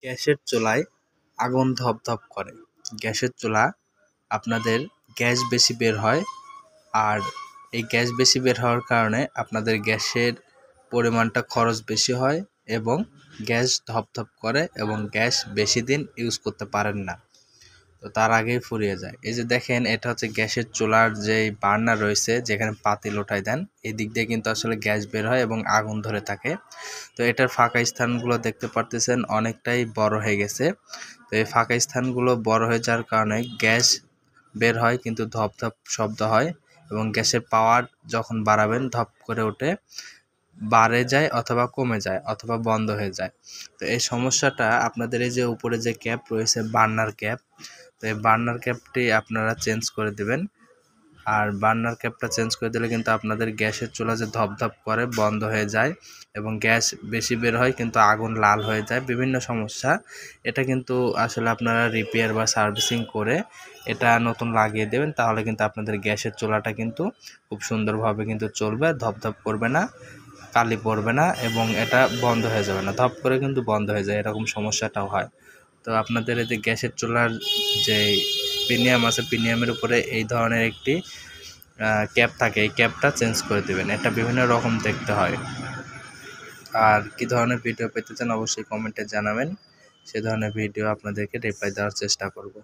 গ্যাসের চুলায় আগুন ধপধপ করে। গ্যাসের চুলা আপনাদের গ্যাস বেশি বের হয়, আর এই গ্যাস বেশি বের হওয়ার কারণে আপনাদের গ্যাসের পরিমাণটা খরচ বেশি হয় এবং গ্যাস ধপধপ করে এবং গ্যাস বেশি দিন ইউজ করতে পারেন না, তো তার আগেই ফুরিয়ে যায়। এই যে দেখেন, এটা হচ্ছে গ্যাসের চুলার যে বার্নার রয়েছে, যেখানে পাতিল ওঠাই দেন, এই দিক দিয়ে কিন্তু আসলে গ্যাস বের হয় এবং আগুন ধরে থাকে। তো এটার ফাঁকা স্থানগুলো দেখতে পারতেছেন অনেকটাই বড় হয়ে গেছে। তো এই ফাঁকা স্থানগুলো বড় হয়ে যাওয়ার কারণে গ্যাস বের হয় কিন্তু ধপ ধপ শব্দ হয়, এবং গ্যাসের পাওয়ার যখন বাড়াবেন ধপ করে ওঠে, বাড়ে যায় অথবা কমে যায় অথবা বন্ধ হয়ে যায়। তো এই সমস্যাটা আপনাদের এই যে উপরে যে ক্যাপ রয়েছে বার্নার ক্যাপ, তো এই বার্নার ক্যাপটি আপনারা চেঞ্জ করে দেবেন। আর বার্নার ক্যাপটা চেঞ্জ করে দিলে কিন্তু আপনাদের গ্যাসের চুলা যে ধপধপ করে বন্ধ হয়ে যায় এবং গ্যাস বেশি বের হয় কিন্তু আগুন লাল হয়ে যায়, বিভিন্ন সমস্যা। এটা কিন্তু আসলে আপনারা রিপেয়ার বা সার্ভিসিং করে এটা নতুন লাগিয়ে দেবেন, তাহলে কিন্তু আপনাদের গ্যাসের চুলাটা কিন্তু খুব সুন্দরভাবে কিন্তু চলবে, ধপধপ করবে না, কালি পড়বে না এবং এটা বন্ধ হয়ে যাবে না, ধপ করে কিন্তু বন্ধ হয়ে যায়, এরকম সমস্যাটাও হয়। তো আপনাদের এই যে গ্যাসের চুলার যে প্রিমিয়াম আছে, প্রিমিয়ামের উপরে এই ধরনের একটি ক্যাপ থাকে, এই ক্যাপটা চেঞ্জ করে দেবেন। এটা বিভিন্ন রকম দেখতে হয়। আর কী ধরনের ভিডিও পেতে চান অবশ্যই কমেন্টে জানাবেন, সে ধরনের ভিডিও আপনাদেরকে রিপ্লাই দেওয়ার চেষ্টা করব।